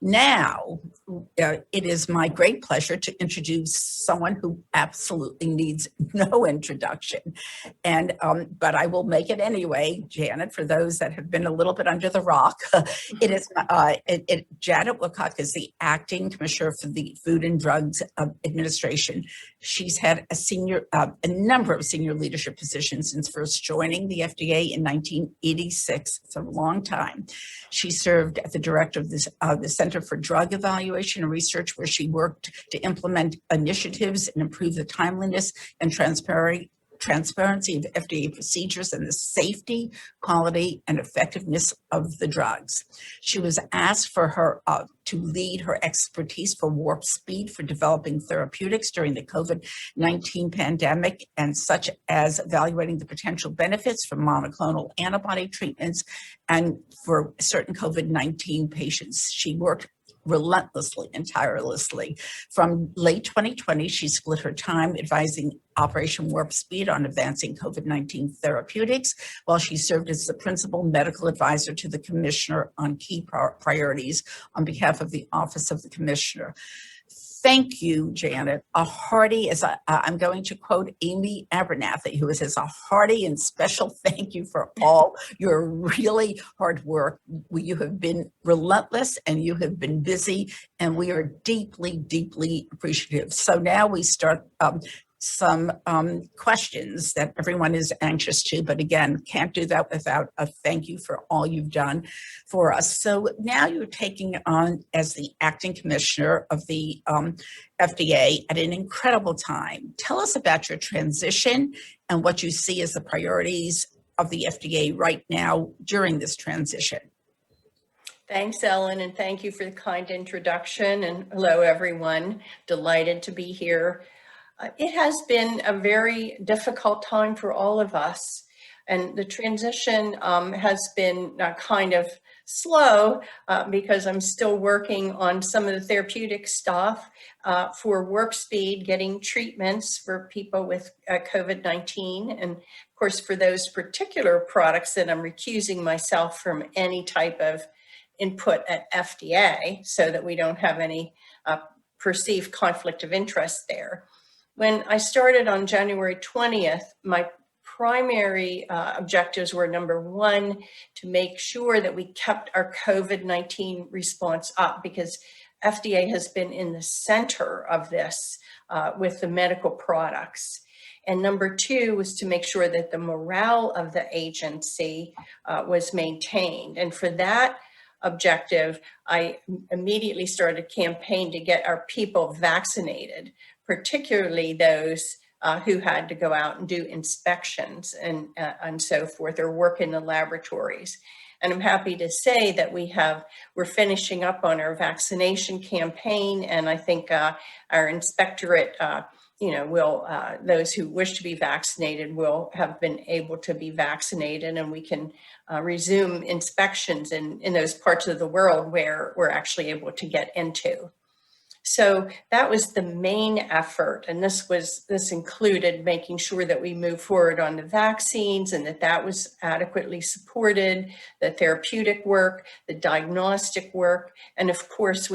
Now, it is my great pleasure to introduce someone who absolutely needs no introduction, but I will make it anyway. Janet, for those that have been a little bit under the rock, Janet Woodcock is the acting commissioner for the Food and Drugs Administration. She's had a number of senior leadership positions since first joining the FDA in 1986. It's a long time. She served as the director of the Center for Drug Evaluation and Research, where she worked to implement initiatives and improve the timeliness and transparency of FDA procedures and the safety, quality, and effectiveness of the drugs. She was asked to lead her expertise for warp speed for developing therapeutics during the COVID-19 pandemic, and such as evaluating the potential benefits from monoclonal antibody treatments and for certain COVID-19 patients. She worked relentlessly and tirelessly. From late 2020, she split her time advising Operation Warp Speed on advancing COVID-19 therapeutics, while she served as the principal medical advisor to the commissioner on key priorities on behalf of the Office of the Commissioner. Thank you, Janet. A hearty, I'm going to quote Amy Abernathy, who says, a hearty and special thank you for all your really hard work. You have been relentless and you have been busy, and we are deeply, deeply appreciative. So now we start some questions that everyone is anxious to, but again, can't do that without a thank you for all you've done for us. So now you're taking on as the acting commissioner of the FDA at an incredible time. Tell us about your transition and what you see as the priorities of the FDA right now during this transition. Thanks, Ellen, and thank you for the kind introduction. And hello, everyone. Delighted to be here. It has been a very difficult time for all of us, and the transition has been kind of slow because I'm still working on some of the therapeutic stuff for warp speed, getting treatments for people with COVID-19, and of course for those particular products that I'm recusing myself from any type of input at FDA so that we don't have any perceived conflict of interest there. When I started on January 20th, my primary objectives were, number one, to make sure that we kept our COVID-19 response up, because FDA has been in the center of this with the medical products. And number two was to make sure that the morale of the agency was maintained. And for that objective, I immediately started a campaign to get our people vaccinated, particularly those who had to go out and do inspections and so forth, or work in the laboratories. And I'm happy to say that we're finishing up on our vaccination campaign, and I think our inspectorate, those who wish to be vaccinated will have been able to be vaccinated, and we can resume inspections in those parts of the world where we're actually able to get into. So that was the main effort, and this included making sure that we move forward on the vaccines and that was adequately supported, the therapeutic work, the diagnostic work, and of course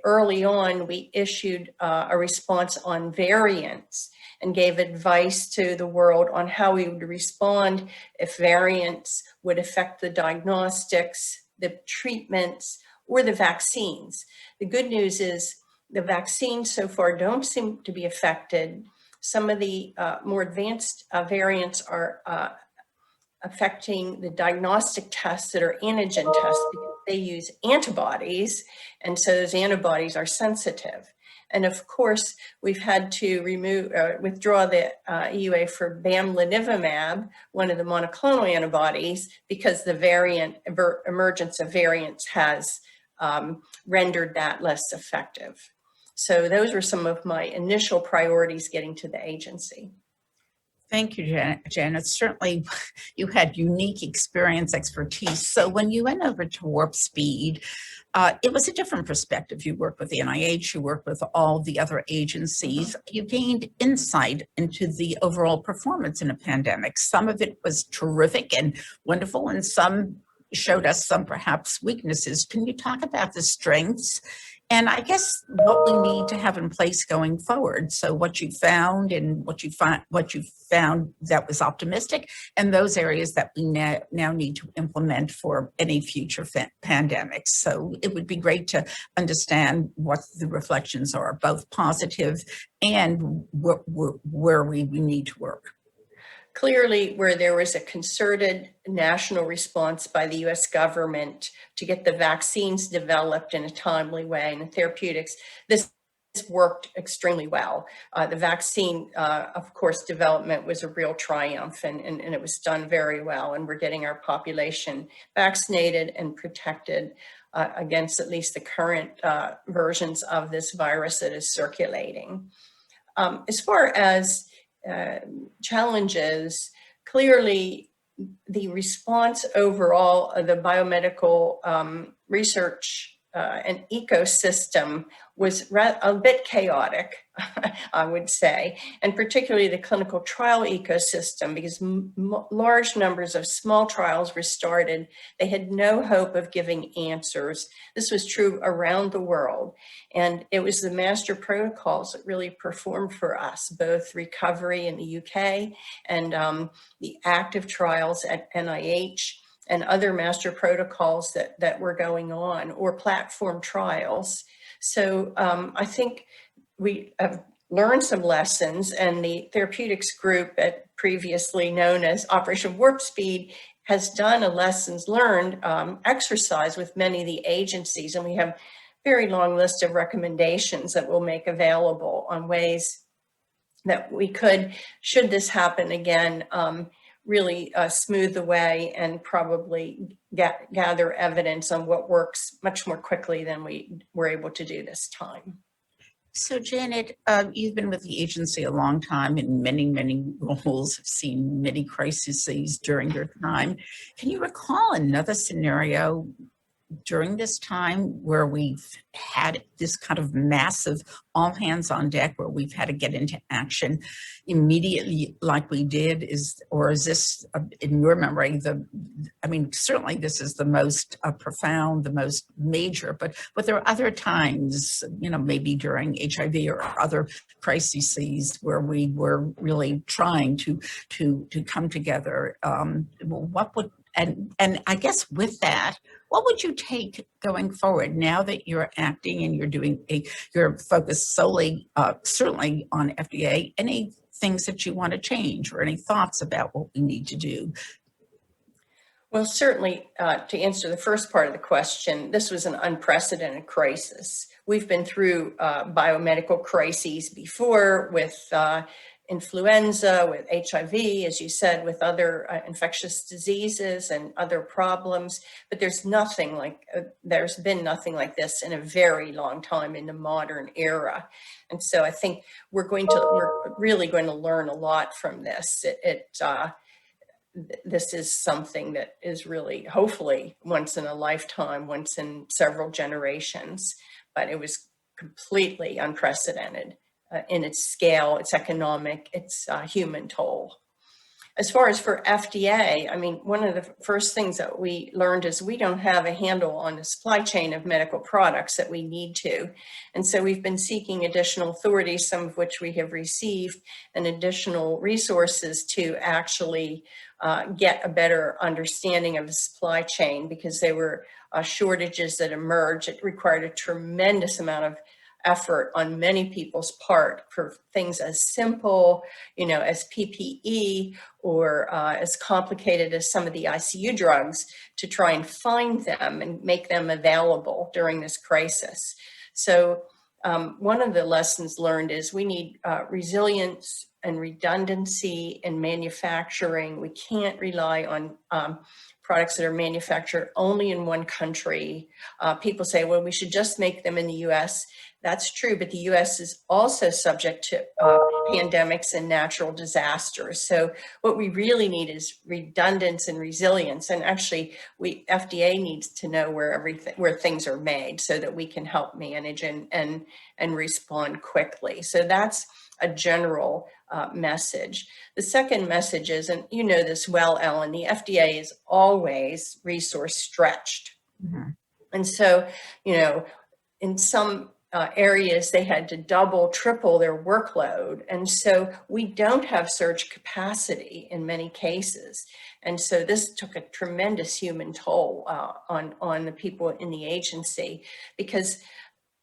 early on we issued a response on variants and gave advice to the world on how we would respond if variants would affect the diagnostics, the treatments, or the vaccines. The good news is the vaccines so far don't seem to be affected. Some of the more advanced variants are affecting the diagnostic tests that are antigen tests, because they use antibodies, and so those antibodies are sensitive. And of course, we've had to withdraw the EUA for bamlanivimab, one of the monoclonal antibodies, because the emergence of variants has rendered that less effective. So those were some of my initial priorities getting to the agency. Thank you, Janet. Certainly, you had unique experience, expertise. So when you went over to Warp Speed, it was a different perspective. You worked with the NIH, you worked with all the other agencies. You gained insight into the overall performance in a pandemic. Some of it was terrific and wonderful, and some showed us some perhaps weaknesses. Can you talk about the strengths? And I guess what we need to have in place going forward. So what you found and what you found that was optimistic, and those areas that we now need to implement for any future pandemics. So it would be great to understand what the reflections are, both positive and where we need to work. Clearly, where there was a concerted national response by the US government to get the vaccines developed in a timely way and therapeutics, this worked extremely well. The vaccine, of course, development was a real triumph, and it was done very well. And we're getting our population vaccinated and protected against at least the current versions of this virus that is circulating. As far as challenges, clearly the response overall of the biomedical research and ecosystem was a bit chaotic, I would say, and particularly the clinical trial ecosystem, because large numbers of small trials were started. They had no hope of giving answers. This was true around the world. And it was the master protocols that really performed for us, both recovery in the UK and the active trials at NIH and other master protocols that were going on, or platform trials. So I think we have learned some lessons, and the therapeutics group, previously known as Operation Warp Speed, has done a lessons learned exercise with many of the agencies, and we have a very long list of recommendations that we'll make available on ways that we could, should this happen again, really smooth the way and probably gather evidence on what works much more quickly than we were able to do this time. So Janet, you've been with the agency a long time in many, many roles, have seen many crises during your time. Can you recall another scenario during this time where we've had this kind of massive all hands on deck, where we've had to get into action immediately like we did? Is this, in your memory, certainly this is the most profound, the most major, but there are other times, maybe during HIV or other crises where we were really trying to come together. And I guess with that, what would you take going forward now that you're acting and you're focused solely, certainly on FDA? Any things that you want to change, or any thoughts about what we need to do? Well, certainly, to answer the first part of the question, this was an unprecedented crisis. We've been through biomedical crises before with influenza, with HIV, as you said, with other infectious diseases and other problems, but there's been nothing like this in a very long time in the modern era. And so I think we're really going to learn a lot from this. This is something that is really, hopefully, once in a lifetime, once in several generations, but it was completely unprecedented in its scale, its economic, its human toll. As far as for FDA, one of the first things that we learned is we don't have a handle on the supply chain of medical products that we need to. And so we've been seeking additional authorities, some of which we have received, and additional resources to actually get a better understanding of the supply chain, because there were shortages that emerged. It required a tremendous amount of effort on many people's part for things as simple, as PPE, or as complicated as some of the ICU drugs, to try and find them and make them available during this crisis. So one of the lessons learned is we need resilience and redundancy in manufacturing. We can't rely on products that are manufactured only in one country. People say, well, we should just make them in the US. That's true, but the US is also subject to pandemics and natural disasters. So what we really need is redundancy and resilience. And actually, FDA needs to know where things are made so that we can help manage and respond quickly. So that's a general message. The second message is, and you know this well, Ellen, the FDA is always resource stretched. Mhm. And so, you know, in some areas, they had to double, triple their workload. And so we don't have surge capacity in many cases. And so this took a tremendous human toll on the people in the agency, because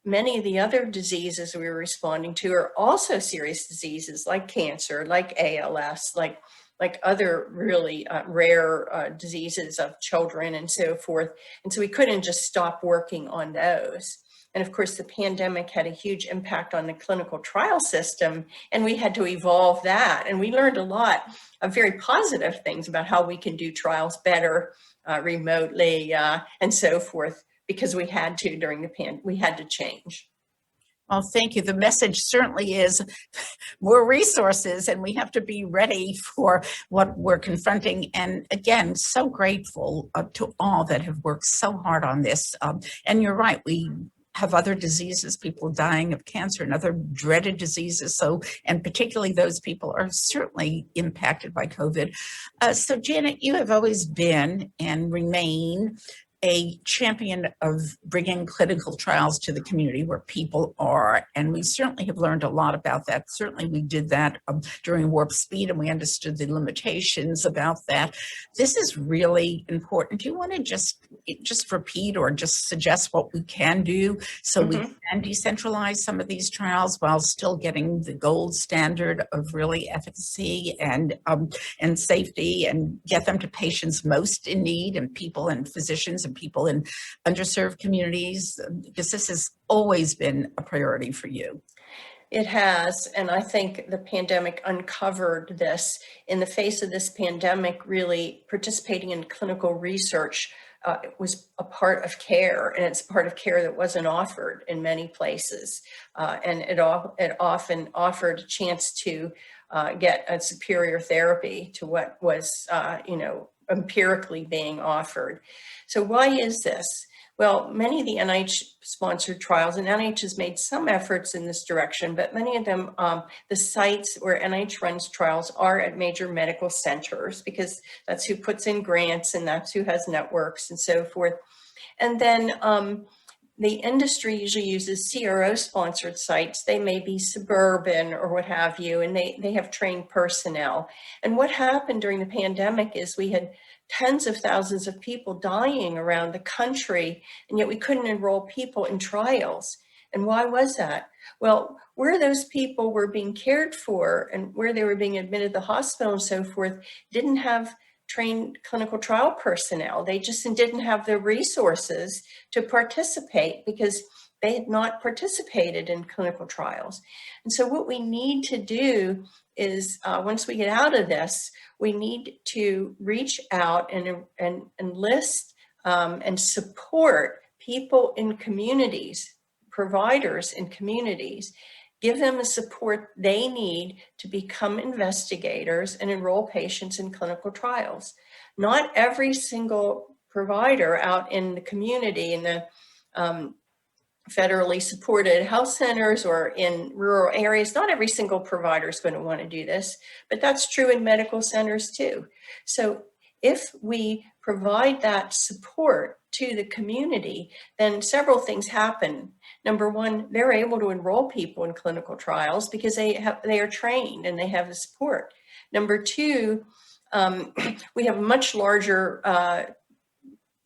many of the other diseases we were responding to are also serious diseases like cancer, like ALS, like other really rare diseases of children and so forth. And so we couldn't just stop working on those. And of course, the pandemic had a huge impact on the clinical trial system, and we had to evolve that. And we learned a lot of very positive things about how we can do trials better remotely and so forth, because we had to during the we had to change. Well, thank you. The message certainly is more resources, and we have to be ready for what we're confronting. And again, so grateful to all that have worked so hard on this. And you're right, we have other diseases, people dying of cancer and other dreaded diseases. So, and particularly those people are certainly impacted by COVID. So Janet, you have always been and remain a champion of bringing clinical trials to the community where people are. And we certainly have learned a lot about that. Certainly we did that during Warp Speed, and we understood the limitations about that. This is really important. Do you want to just repeat or just suggest what we can do so we can decentralize some of these trials while still getting the gold standard of really efficacy and safety, and get them to patients most in need and people and physicians and people in underserved communities, because this has always been a priority for you? It has, and I think the pandemic uncovered this. In the face of this pandemic, really participating in clinical research was a part of care, and it's a part of care that wasn't offered in many places. And it often offered a chance to get a superior therapy to what was, empirically being offered. So why is this? Well, many of the NIH-sponsored trials, and NIH has made some efforts in this direction, but many of them, the sites where NIH runs trials are at major medical centers, because that's who puts in grants and that's who has networks and so forth. And then the industry usually uses CRO-sponsored sites. They may be suburban or what have you, and they have trained personnel. And what happened during the pandemic is we had tens of thousands of people dying around the country, and yet we couldn't enroll people in trials. And why was that? Well, where those people were being cared for and where they were being admitted to the hospital and so forth didn't have trained clinical trial personnel. They just didn't have the resources to participate because they had not participated in clinical trials. And so what we need to do is, once we get out of this, we need to reach out and enlist and support people in communities, providers in communities, give them the support they need to become investigators and enroll patients in clinical trials. Not every single provider out in the community, in the federally supported health centers or in rural areas, not every single provider is going to want to do this, but that's true in medical centers too. So if we provide that support to the community, then several things happen. Number one, they're able to enroll people in clinical trials because they are trained and they have the support. Number two, we have a much larger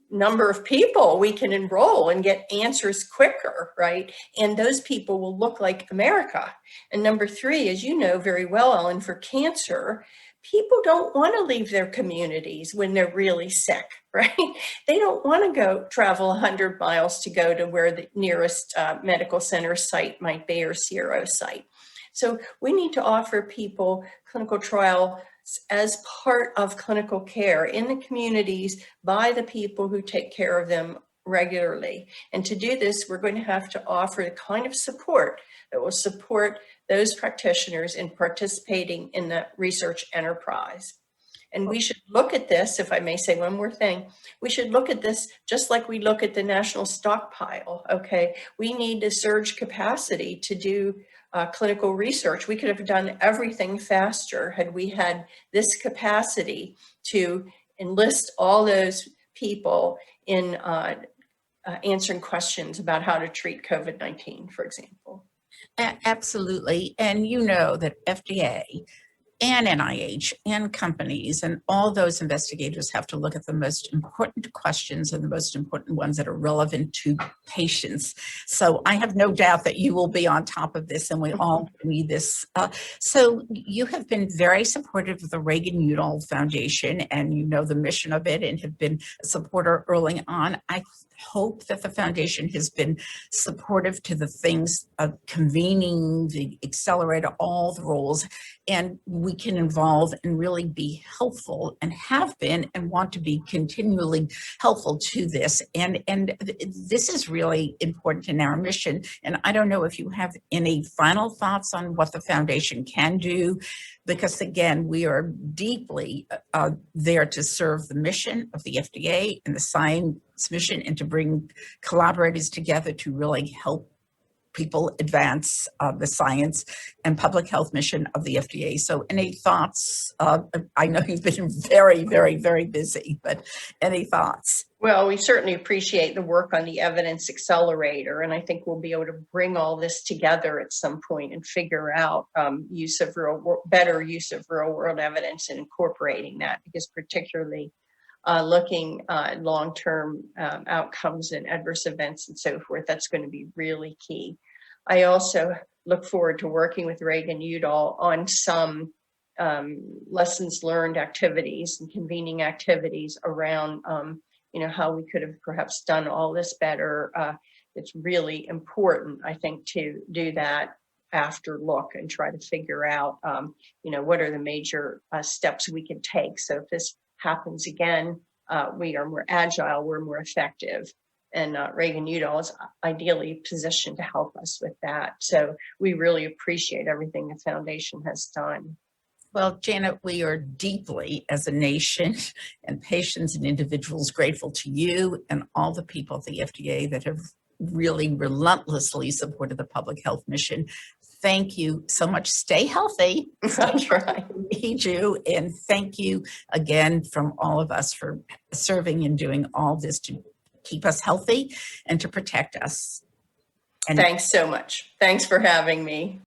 number of people we can enroll and get answers quicker, right? And those people will look like America. And number three, as you know very well, Ellen, for cancer, people don't want to leave their communities when they're really sick, right? They don't want to go travel 100 miles to go to where the nearest medical center site might be, or CRO site. So we need to offer people clinical trial as part of clinical care in the communities by the people who take care of them regularly. And to do this, we're going to have to offer the kind of support that will support those practitioners in participating in the research enterprise. And we should look at this, if I may say one more thing, we should look at this just like we look at the national stockpile, okay? We need a surge capacity to do clinical research. We could have done everything faster had we had this capacity to enlist all those people in answering questions about how to treat COVID-19, for example. Absolutely. And you know that FDA and NIH and companies and all those investigators have to look at the most important questions and the most important ones that are relevant to patients. So I have no doubt that you will be on top of this, and we all need this. So you have been very supportive of the Reagan-Udall Foundation, and you know the mission of it and have been a supporter early on. I hope that the foundation has been supportive to the things of convening, the accelerator, all the roles, and we can involve and really be helpful, and have been and want to be continually helpful to this. And this is really important in our mission. And I don't know if you have any final thoughts on what the foundation can do, because again, we are deeply there to serve the mission of the FDA and the science mission, and to bring collaborators together to really help people advance the science and public health mission of the FDA. So any thoughts? I know you've been very, very, very busy, but any thoughts? Well, we certainly appreciate the work on the evidence accelerator, and I think we'll be able to bring all this together at some point and figure out better use of real world evidence and incorporating that, because particularly looking at long-term outcomes and adverse events and so forth, that's going to be really key. I also look forward to working with Reagan-Udall on some lessons learned activities and convening activities around how we could have perhaps done all this better. It's really important, I think, to do that after look and try to figure out, what are the major steps we can take. So if this happens again, we are more agile, we're more effective. And Reagan-Udall is ideally positioned to help us with that. So we really appreciate everything the foundation has done. Well, Janet, we are deeply, as a nation and patients and individuals, grateful to you and all the people at the FDA that have really relentlessly supported the public health mission. Thank you so much. Stay healthy. That's right. We need you. And thank you again from all of us for serving and doing all this to keep us healthy and to protect us. And thanks so much. Thanks for having me.